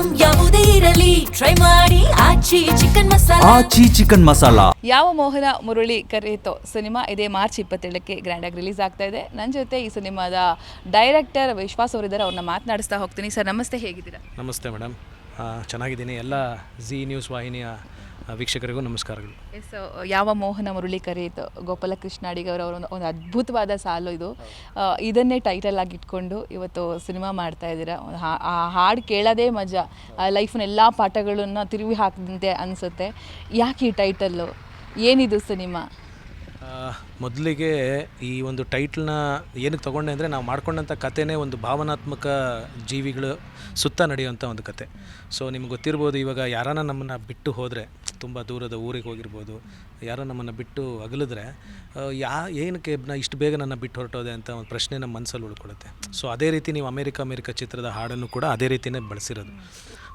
Item ಯಾವುದೇ ಇರಲಿ try ಮಾಡಿ ಆಚಿ ಚಿಕನ್ ಮಸಾಲಾ. ಯಾವ ಮೋಹನ ಮುರಳಿ ಕರೆಯಿತೋ ಸಿನಿಮಾ ಇದೇ ಮಾರ್ಚ್ 27ಕ್ಕೆ ಗ್ರ್ಯಾಂಡಾಗಿ ರಿಲೀಸ್ ಆಗ್ತಾ ಇದೆ. ನನ್ನ ಜೊತೆ ಈ ಸಿನಿಮಾದ ಡೈರೆಕ್ಟರ್ ವಿಶ್ವಾಸ್ ಅವರಿದ್ದಾರೆ. ಅವ್ರನ್ನ ಮಾತನಾಡಿಸ್ತಾ ಹೋಗ್ತೀನಿ. ಸರ್ ನಮಸ್ತೆ, ಹೇಗಿದ್ದೀರಾ? ನಮಸ್ತೆ ಮೇಡಮ್, ಚೆನ್ನಾಗಿದ್ದೀನಿ. ಎಲ್ಲ ಜಿ ನ್ಯೂಸ್ ವಾಹಿನಿಯ ವೀಕ್ಷಕರಿಗೂ ನಮಸ್ಕಾರಗಳು. ಎಸ್, ಯಾವ ಮೋಹನ ಮುರಳಿ ಕರೆಯಿತೋ ಗೋಪಾಲಕೃಷ್ಣ ಅಡಿಗವರ ಒಂದು ಅದ್ಭುತವಾದ ಸಾಲು ಇದು. ಇದನ್ನೇ ಟೈಟಲ್ ಆಗಿ ಇಟ್ಕೊಂಡು ಇವತ್ತು ಸಿನಿಮಾ ಮಾಡ್ತಾ ಇದ್ದೀರಾ. ಆ ಹಾಡು ಕೇಳೋದೇ ಮಜಾ, ಲೈಫ್ನ ಎಲ್ಲ ಪಾಠಗಳನ್ನು ತಿರುವಿ ಹಾಕಿದಂತೆ ಅನಿಸುತ್ತೆ. ಯಾಕೆ ಈ ಟೈಟಲ್ಲು, ಏನಿದು ಸಿನಿಮಾ? ಮೊದಲಿಗೆ ಈ ಒಂದು ಟೈಟ್ಲನ್ನ ಏನಕ್ಕೆ ತೊಗೊಂಡೆ ಅಂದರೆ, ನಾವು ಮಾಡ್ಕೊಂಡಂಥ ಕಥೆನೇ ಒಂದು ಭಾವನಾತ್ಮಕ ಜೀವಿಗಳು ಸುತ್ತ ನಡೆಯುವಂಥ ಒಂದು ಕತೆ. ಸೊ ನಿಮ್ಗೆ ಗೊತ್ತಿರ್ಬೋದು, ಇವಾಗ ಯಾರನ್ನ ನಮ್ಮನ್ನು ಬಿಟ್ಟು ಹೋದರೆ, ತುಂಬ ದೂರದ ಊರಿಗೆ ಹೋಗಿರ್ಬೋದು, ಯಾರೋ ನಮ್ಮನ್ನು ಬಿಟ್ಟು ಅಗಲಿದ್ರೆ ಏನಕ್ಕೆ ಇಷ್ಟು ಬೇಗ ನನ್ನ ಬಿಟ್ಟು ಹೊರಟೋದೆ ಅಂತ ಒಂದು ಪ್ರಶ್ನೆ ನಮ್ಮ ಮನಸ್ಸಲ್ಲಿ ಉಳ್ಕೊಳ್ಳುತ್ತೆ. ಸೊ ಅದೇ ರೀತಿ ನೀವು ಅಮೇರಿಕಾ ಚಿತ್ರದ ಹಾಡನ್ನು ಕೂಡ ಅದೇ ರೀತಿಯೇ ಬಳಸಿರೋದು.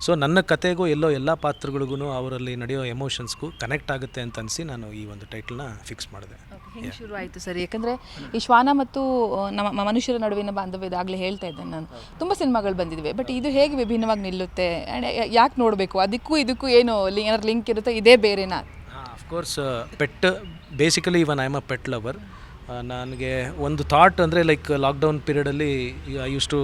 ಸೊ ನನ್ನ ಕತೆಗೂ ಎಲ್ಲ ಪಾತ್ರಗಳಿಗೂ ಅವರಲ್ಲಿ ನಡೆಯೋ ಎಮೋಷನ್ಸ್ಗೂ ಕನೆಕ್ಟ್ ಆಗುತ್ತೆ ಅಂತ ಅನಿಸಿ ನಾನು ಈ ಒಂದು ಟೈಟಲ್ನ ಫಿಕ್ಸ್ ಮಾಡಿದೆ. ಹೆಂಗೆ ಶುರು ಆಯಿತು ಸರ್? ಯಾಕಂದರೆ ಈ ಶ್ವಾನ ಮತ್ತು ನಮ್ಮ ಮನುಷ್ಯರ ನಡುವಿನ ಬಾಂಧವ್ಯ ಇದಾಗಲೇ ಹೇಳ್ತಾ ಇದ್ದೆ ನಾನು. ತುಂಬ ಸಿನಿಮಾಗಳು ಬಂದಿವೆ, ಬಟ್ ಇದು ಹೇಗೆ ವಿಭಿನ್ನವಾಗಿ ನಿಲ್ಲುತ್ತೆ? ಯಾಕೆ ನೋಡಬೇಕು? ಅದಕ್ಕೂ ಇದಕ್ಕೂ ಏನು ಏನಾದ್ರು ಲಿಂಕ್ ಇರುತ್ತೆ? ಇದೇ ಬೇರೆನಾ? Of course pet, basically even I am a pet lover. ನನಗೆ ಒಂದು ಥಾಟ್ ಅಂದರೆ, ಲೈಕ್ ಲಾಕ್ಡೌನ್ ಪೀರಿಯಡಲ್ಲಿ ಐ ಯೂಸ್ ಟು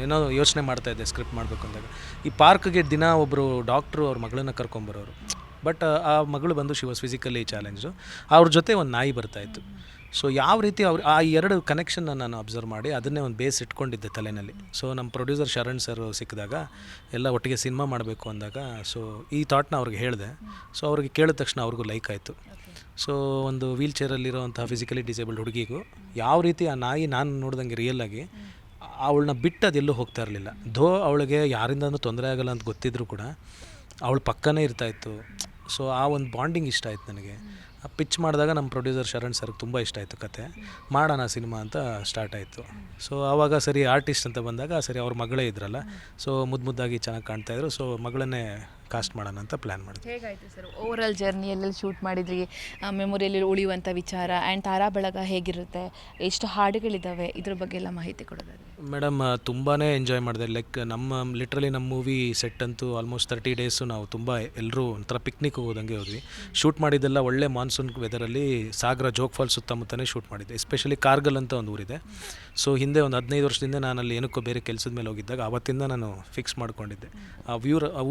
ಏನೋ ಯೋಚನೆ ಮಾಡ್ತಾಯಿದ್ದೆ ಸ್ಕ್ರಿಪ್ಟ್ ಮಾಡಬೇಕು ಅಂದಾಗ. ಈ ಪಾರ್ಕ್ಗೆ ದಿನ ಒಬ್ಬರು ಡಾಕ್ಟ್ರು ಅವ್ರ ಮಗಳನ್ನ ಕರ್ಕೊಂಬರೋರು. ಬಟ್ ಆ ಮಗಳು ಬಂದು ಶಿ ವಾಸ್ ಫಿಸಿಕಲಿ ಚಾಲೆಂಜು. ಅವ್ರ ಜೊತೆ ಒಂದು ನಾಯಿ ಬರ್ತಾಯಿತ್ತು. ಸೊ ಯಾವ ರೀತಿ ಆ ಎರಡು ಕನೆಕ್ಷನ್ನ ನಾನು ಅಬ್ಸರ್ವ್ ಮಾಡಿ ಅದನ್ನೇ ಒಂದು ಬೇಸ್ ಇಟ್ಕೊಂಡಿದ್ದೆ ತಲೆಯಲ್ಲಿ. ಸೊ ನಮ್ಮ ಪ್ರೊಡ್ಯೂಸರ್ ಶರಣ್ ಸರ್ ಸಿಕ್ಕಿದಾಗ ಎಲ್ಲ ಒಟ್ಟಿಗೆ ಸಿನಿಮಾ ಮಾಡಬೇಕು ಅಂದಾಗ, ಸೊ ಈ ಥಾಟ್ನ ಅವ್ರಿಗೆ ಹೇಳಿದೆ. ಸೊ ಅವ್ರಿಗೆ ಕೇಳಿದ ತಕ್ಷಣ ಅವ್ರಿಗೂ ಲೈಕ್ ಆಯಿತು. ಸೊ ಒಂದು ವೀಲ್ ಚೇರಲ್ಲಿರೋವಂಥ ಫಿಸಿಕಲಿ ಡಿಸೇಬಲ್ಡ್ ಹುಡುಗಿಗೂ ಯಾವ ರೀತಿ ಆ ನಾಯಿ ನಾನು ನೋಡ್ದಂಗೆ ರಿಯಲ್ಲಾಗಿ ಅವಳನ್ನ ಬಿಟ್ಟು ಅದೆಲ್ಲೂ ಹೋಗ್ತಾ ಇರಲಿಲ್ಲ. ಅವಳಿಗೆ ಯಾರಿಂದನೂ ತೊಂದರೆ ಆಗಲ್ಲ ಅಂತ ಗೊತ್ತಿದ್ರೂ ಕೂಡ ಅವಳ ಪಕ್ಕನೇ ಇರ್ತಾಯಿತ್ತು. ಸೊ ಆ ಒಂದು ಬಾಂಡಿಂಗ್ ಇಷ್ಟ ಆಯ್ತು ನನಗೆ. ಪಿಚ್ ಮಾಡಿದಾಗ ನಮ್ಮ ಪ್ರೊಡ್ಯೂಸರ್ ಶರಣ್ ಸರ್ಗೆ ತುಂಬ ಇಷ್ಟ ಆಯಿತು ಕತೆ, ಮಾಡೋಣ ಸಿನಿಮಾ ಅಂತ ಸ್ಟಾರ್ಟ್ ಆಯಿತು. ಸೊ ಆವಾಗ ಸರಿ ಆರ್ಟಿಸ್ಟ್ ಅಂತ ಬಂದಾಗ ಸರಿ ಅವ್ರ ಮಗಳೇ ಇದ್ರಲ್ಲ, ಸೊ ಮುದ್ದಾಗಿ ಚೆನ್ನಾಗಿ ಕಾಣ್ತಾಯಿದ್ರು. ಸೊ ಮಗಳನ್ನೇ ಕಾಸ್ಟ್ ಮಾಡೋಣ ಅಂತ ಪ್ಲ್ಯಾನ್ ಮಾಡಿದ್ವಿ. ಹೇಗಾಯಿತು ಸರ್ ಓವರ್ ಆಲ್ ಜರ್ನಿ? ಎಲ್ಲೆಲ್ಲಿ ಶೂಟ್ ಮಾಡಿದ್ರಿ, ಮೆಮೊರಿಯಲ್ಲಿ ಉಳಿಯುವಂಥ ವಿಚಾರ, ಆ್ಯಂಡ್ ತಾರಾ ಬಳಗ ಹೇಗಿರುತ್ತೆ, ಎಷ್ಟು ಹಾಡುಗಳಿದ್ದಾವೆ, ಇದ್ರ ಬಗ್ಗೆ ಎಲ್ಲ ಮಾಹಿತಿ ಕೊಡೋದಾದ್ರೆ? ಮೇಡಮ್, ತುಂಬಾ ಎಂಜಾಯ್ ಮಾಡಿದೆ. ಲೈಕ್ ಲಿಟ್ರಲಿ ನಮ್ಮ ಮೂವಿ ಸೆಟ್ ಅಂತೂ ಆಲ್ಮೋಸ್ಟ್ 30 ಡೇಸು ನಾವು ತುಂಬ ಎಲ್ಲರೂ ಒಂಥರ ಪಿಕ್ನಿಕ್ ಹೋದಂಗೆ ಹೋದ್ವಿ. ಶೂಟ್ ಮಾಡಿದ್ದೆಲ್ಲ ಒಳ್ಳೆ ಮಾನ್ಸೂನ್ ವೆದರಲ್ಲಿ ಸಾಗರ ಜೋಗ್ ಫಾಲ್ಸ್ ಸುತ್ತಮುತ್ತನೇ ಶೂಟ್ ಮಾಡಿದ್ದೆ. ಎಸ್ಪೆಷಲಿ ಕಾರ್ಗಲ್ ಅಂತ ಒಂದು ಊರಿದೆ. ಸೊ ಹಿಂದೆ ಒಂದು 15 ವರ್ಷದಿಂದ ನಾನು ಅಲ್ಲಿ ಏನಕ್ಕೋ ಬೇರೆ ಕೆಲಸದ ಮೇಲೆ ಹೋಗಿದ್ದಾಗ ಆವತ್ತಿಂದ ನಾನು ಫಿಕ್ಸ್ ಮಾಡ್ಕೊಂಡಿದ್ದೆ. ಆ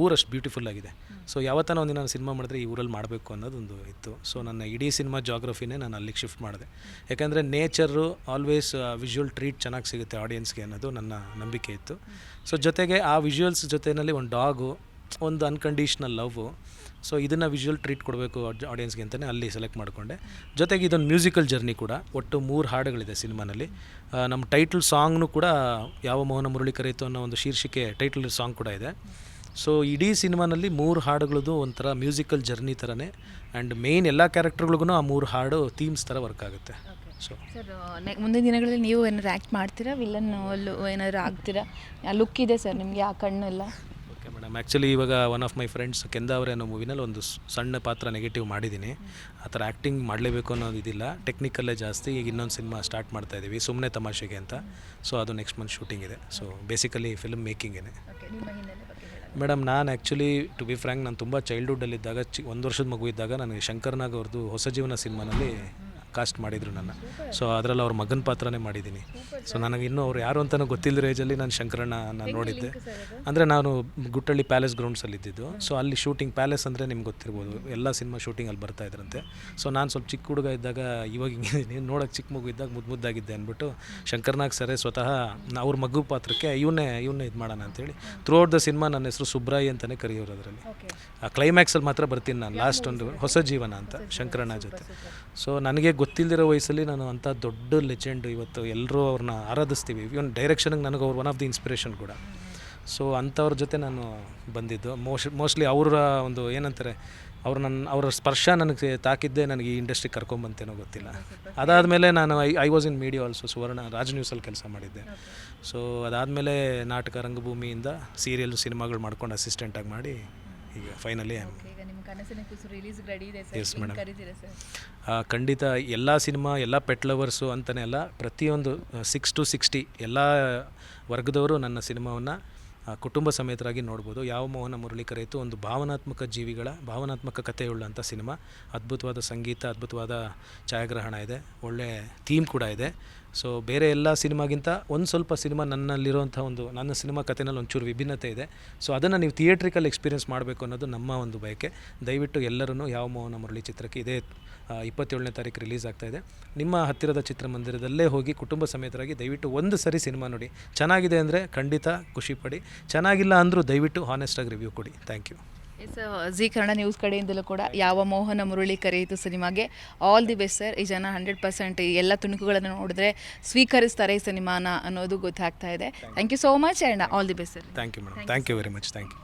ಊರು ಅಷ್ಟು ಬ್ಯೂಟಿಫುಲ್ ಆಗಿದೆ. ಸೊ ಯಾವತ್ತನ ಒಂದಿನ ನಾನು ಸಿನಿಮಾ ಮಾಡಿದ್ರೆ ಈ ಊರಲ್ಲಿ ಮಾಡಬೇಕು ಅನ್ನೋದೊಂದು ಇತ್ತು. ಸೊ ನನ್ನ ಇಡೀ ಸಿನಿಮಾ ಜಾಗ್ರಫಿನೇ ನಾನು ಅಲ್ಲಿಗೆ ಶಿಫ್ಟ್ ಮಾಡಿದೆ. ಯಾಕಂದರೆ ನೇಚರು ಆಲ್ವೇಸ್ ವಿಜುವಲ್ ಟ್ರೀಟ್ ಚೆನ್ನಾಗಿ ಸಿಗುತ್ತೆ ಆಡಿಯನ್ಸ್ಗೆ ಅನ್ನೋದು ನನ್ನ ನಂಬಿಕೆ ಇತ್ತು. ಸೊ ಜೊತೆಗೆ ಆ ವಿಜುವಲ್ಸ್ ಜೊತೆಯಲ್ಲಿ ಒಂದು ಡಾಗು, ಒಂದು ಅನ್ಕಂಡೀಷ್ನಲ್ ಲವ್ವು. ಸೊ ಇದನ್ನು ವಿಜುವಲ್ ಟ್ರೀಟ್ ಕೊಡಬೇಕು ಆಡಿಯನ್ಸ್ಗೆ ಅಂತಲೇ ಅಲ್ಲಿ ಸೆಲೆಕ್ಟ್ ಮಾಡಿಕೊಂಡೆ. ಜೊತೆಗೆ ಇದೊಂದು ಮ್ಯೂಸಿಕಲ್ ಜರ್ನಿ ಕೂಡ. ಒಟ್ಟು 3 ಹಾಡುಗಳಿದೆ ಸಿನಿಮಾನಲ್ಲಿ. ನಮ್ಮ ಟೈಟಲ್ ಸಾಂಗ್ನು ಕೂಡ ಯಾವ ಮೋಹನ ಮುರಳಿ ಕರೆಯಿತು ಅನ್ನೋ ಒಂದು ಶೀರ್ಷಿಕೆ ಟೈಟಲ್ ಸಾಂಗ್ ಕೂಡ ಇದೆ. ಸೊ ಇಡೀ ಸಿನಿಮಾನಲ್ಲಿ 3 ಹಾಡುಗಳದ್ದು ಒಂಥರ ಮ್ಯೂಸಿಕಲ್ ಜರ್ನಿ ಥರನೇ. ಆ್ಯಂಡ್ ಮೇಯ್ನ್ ಎಲ್ಲ ಕ್ಯಾರೆಕ್ಟರ್ಗಳಿಗೂ ಆ 3 ಹಾಡು ಥೀಮ್ಸ್ ಥರ ವರ್ಕ್ ಆಗುತ್ತೆ. ಸೊ ಸರ್ ಮುಂದಿನ ದಿನಗಳಲ್ಲಿ ನೀವು ಏನಾದ್ರು ಆ್ಯಕ್ಟ್ ಮಾಡ್ತೀರಾ? ವಿಲನ್ ಏನಾದರೂ ಆಗ್ತೀರಾ? ಆ ಲುಕ್ ಇದೆ ಸರ್ ನಿಮಗೆ, ಆ ಕಣ್ಣೆಲ್ಲ. ಓಕೆ ಮೇಡಮ್, ಆ್ಯಕ್ಚುಲಿ ಇವಾಗ ಒನ್ ಆಫ್ ಮೈ ಫ್ರೆಂಡ್ಸ್ ಕೆಂದಾವರೆ ಅನ್ನೋ ಮೂವಿನಲ್ಲಿ ಒಂದು ಸಣ್ಣ ಪಾತ್ರ ನೆಗೆಟಿವ್ ಮಾಡಿದ್ದೀನಿ. ಆ ಥರ ಆ್ಯಕ್ಟಿಂಗ್ ಮಾಡಲೇಬೇಕು ಅನ್ನೋದು ಇದಿಲ್ಲ, ಟೆಕ್ನಿಕಲ್ಲೇ ಜಾಸ್ತಿ. ಈಗ ಇನ್ನೊಂದು ಸಿನಿಮಾ ಸ್ಟಾರ್ಟ್ ಮಾಡ್ತಾಯಿದ್ದೀವಿ, ಸುಮ್ಮನೆ ತಮಾಷೆಗೆ ಅಂತ. ಸೊ ಅದು ನೆಕ್ಸ್ಟ್ ಮಂತ್ ಶೂಟಿಂಗ್ ಇದೆ. ಸೊ ಬೇಸಿಕಲಿ ಫಿಲ್ಮ್ ಮೇಕಿಂಗೇನೆ. ಮೇಡಮ್, ನಾನು ಆ್ಯಕ್ಚುಲಿ ಟು ಬಿ ಫ್ರ್ಯಾಂಕ್, ನಾನು ತುಂಬ ಚೈಲ್ಡ್ಹುಡ್ಡಲ್ಲಿದ್ದಾಗ 1 ವರ್ಷದ ಮಗು ಇದ್ದಾಗ ನನಗೆ ಶಂಕರ್ನಾಗ್ ಅವ್ರದ್ದು ಹೊಸ ಜೀವನ ಸಿನಿಮಾನಲ್ಲಿ ಕಾಸ್ಟ್ ಮಾಡಿದರು ನನ್ನ. ಸೊ ಅದರಲ್ಲಿ ಅವ್ರ ಮಗನ ಪಾತ್ರನೇ ಮಾಡಿದ್ದೀನಿ. ಸೊ ನನಗೆ ಇನ್ನೂ ಅವ್ರು ಯಾರು ಅಂತಲೂ ಗೊತ್ತಿಲ್ಲದ ಏಜಲ್ಲಿ ನಾನು ಶಂಕರಣ್ಣ ನಾನು ನೋಡಿದ್ದೆ. ಅಂದರೆ ನಾನು ಗುಟ್ಟಳ್ಳಿ ಪ್ಯಾಲೇಸ್ ಗ್ರೌಂಡ್ಸಲ್ಲಿ ಇದ್ದಿದ್ದು. ಸೊ ಅಲ್ಲಿ ಶೂಟಿಂಗ್, ಪ್ಯಾಲೇಸ್ ಅಂದರೆ ನಿಮ್ಗೆ ಗೊತ್ತಿರ್ಬೋದು, ಎಲ್ಲ ಸಿನಿಮಾ ಶೂಟಿಂಗ್ ಅಲ್ಲಿ ಬರ್ತಾಯಿದ್ರಂತೆ. ಸೊ ನಾನು ಸ್ವಲ್ಪ ಚಿಕ್ಕ ಹುಡುಗ ಇದ್ದಾಗ, ಇವಾಗ ನೀನು ನೋಡೋಕ್ಕೆ ಚಿಕ್ಕ ಮಗು ಇದ್ದಾಗ ಮುದ್ದಾಗಿದ್ದೆ ಅಂದ್ಬಿಟ್ಟು ಶಂಕರ್ನಾಗ್ ಸರೇ ಸ್ವತಃ ಅವ್ರ ಮಗು ಪಾತ್ರಕ್ಕೆ ಇವನ್ನೇ ಇದು ಮಾಡೋಣ ಅಂತೇಳಿ ಥ್ರೂ ಔಟ್ ದ ಸಿನಿಮಾ ನನ್ನ ಹೆಸರು ಸುಬ್ರಾಯಿ ಅಂತಲೇ ಕರೆಯೋರು. ಅದರಲ್ಲಿ ಆ ಕ್ಲೈಮ್ಯಾಕ್ಸಲ್ಲಿ ಮಾತ್ರ ಬರ್ತೀನಿ ನಾನು, ಲಾಸ್ಟ್ ಒಂದು ಹೊಸ ಜೀವನ ಅಂತ ಶಂಕರಣ್ಣ ಜೊತೆ. ಸೊ ನನಗೆ ಗೊತ್ತಿಲ್ಲದಿರೋ ವಯಸ್ಸಲ್ಲಿ ನಾನು ಅಂಥ ದೊಡ್ಡ ಲೆಜೆಂಡ್, ಇವತ್ತು ಎಲ್ಲರೂ ಅವ್ರನ್ನ ಆರಾಧಿಸ್ತೀವಿ. ಇವನ್ ಡೈರೆಕ್ಷನ್ಗೆ ನನಗೆ ಅವ್ರು ಒನ್ ಆಫ್ ದಿ ಇನ್ಸ್ಪಿರೇಷನ್ ಕೂಡ. ಸೊ ಅಂಥವ್ರ ಜೊತೆ ನಾನು ಬಂದಿದ್ದು. ಮೋಸ್ಟ್ಲಿ ಅವರ ಒಂದು ಏನಂತಾರೆ, ಅವರ ಸ್ಪರ್ಶ ನನಗೆ ತಾಕಿದ್ದೆ ನನಗೆ ಈ ಇಂಡಸ್ಟ್ರಿಗೆ ಕರ್ಕೊಂಬಂತೇನೋ ಗೊತ್ತಿಲ್ಲ. ಅದಾದಮೇಲೆ ನಾನು I was in media also, Suvarna Raj ನ್ಯೂಸಲ್ಲಿ ಕೆಲಸ ಮಾಡಿದ್ದೆ. ಸೊ ಅದಾದಮೇಲೆ ನಾಟಕ, ರಂಗಭೂಮಿಯಿಂದ ಸೀರಿಯಲ್, ಸಿನಿಮಾಗಳು ಮಾಡ್ಕೊಂಡು ಅಸಿಸ್ಟೆಂಟಾಗಿ ಮಾಡಿ ಈಗ ಫೈನಲಿ ಎಸ್ ಮೇಡಮ್. ಖಂಡಿತ ಎಲ್ಲ ಸಿನಿಮಾ, ಎಲ್ಲ ಪೆಟ್ ಲವರ್ಸು ಅಂತಲೇ ಅಲ್ಲ, ಪ್ರತಿಯೊಂದು 6 to 60 ಎಲ್ಲ ವರ್ಗದವರು ನನ್ನ ಸಿನಿಮಾವನ್ನು ಕುಟುಂಬ ಸಮೇತರಾಗಿ ನೋಡ್ಬೋದು. ಯಾವ ಮೋಹನ ಮುರಳಿ ಕರೆಯಿತು ಒಂದು ಭಾವನಾತ್ಮಕ ಜೀವಿಗಳ ಭಾವನಾತ್ಮಕ ಕಥೆಯುಳ್ಳಂಥ ಸಿನಿಮಾ. ಅದ್ಭುತವಾದ ಸಂಗೀತ, ಅದ್ಭುತವಾದ ಛಾಯಾಗ್ರಹಣ ಇದೆ, ಒಳ್ಳೆ ಥೀಮ್ ಕೂಡ ಇದೆ. ಸೊ ಬೇರೆ ಎಲ್ಲ ಸಿನಿಮಾಗಿಂತ ಒಂದು ಸ್ವಲ್ಪ ಸಿನಿಮಾ ನನ್ನಲ್ಲಿರುವಂಥ ನನ್ನ ಸಿನಿಮಾ ಕಥೆನಲ್ಲಿ ಒಂಚೂರು ವಿಭಿನ್ನತೆ ಇದೆ. ಸೊ ಅದನ್ನು ನೀವು ಥಿಯೇಟ್ರಿಕಲ್ ಎಕ್ಸ್ಪೀರಿಯೆನ್ಸ್ ಮಾಡಬೇಕು ಅನ್ನೋದು ನಮ್ಮ ಒಂದು ಬಯಕೆ. ದಯವಿಟ್ಟು ಎಲ್ಲರೂ ಯಾವ ಮೋಹನ ಮುರಳಿ ಚಿತ್ರಕ್ಕೆ ಇದೇ 27ನೇ ತಾರೀಕು ರಿಲೀಸ್ ಆಗ್ತಾಯಿದೆ. ನಿಮ್ಮ ಹತ್ತಿರದ ಚಿತ್ರಮಂದಿರದಲ್ಲೇ ಹೋಗಿ ಕುಟುಂಬ ಸಮೇತರಾಗಿ ದಯವಿಟ್ಟು ಒಂದು ಸರಿ ಸಿನಿಮಾ ನೋಡಿ. ಚೆನ್ನಾಗಿದೆ ಅಂದರೆ ಖಂಡಿತ ಖುಷಿಪಡಿ, ಚೆನ್ನಾಗಿಲ್ಲ ಅಂದರೂ ದಯವಿಟ್ಟು ಹಾನೆಸ್ಟಾಗಿ ರಿವ್ಯೂ ಕೊಡಿ. Thank you. Yes, Zee Kannada news ಕಡೆಯಿಂದಲೂ ಕೂಡ ಯಾವ ಮೋಹನ ಮುರಳಿ ಕರೆಯಿತು ಸಿನಿಮಾಗೆ ಆಲ್ ದಿ ಬೆಸ್ಟ್ ಸರ್. ಈ ಜನ 100% ಎಲ್ಲ ತುಣುಕುಗಳನ್ನು ನೋಡಿದ್ರೆ ಸ್ವೀಕರಿಸ್ತಾರೆ ಈ ಸಿನಿಮಾನ ಅನ್ನೋದು ಗೊತ್ತಾಗ್ತಾ ಇದೆ. Thank you so much and all the best sir. Thank you madam. Thank you very much. Thank you.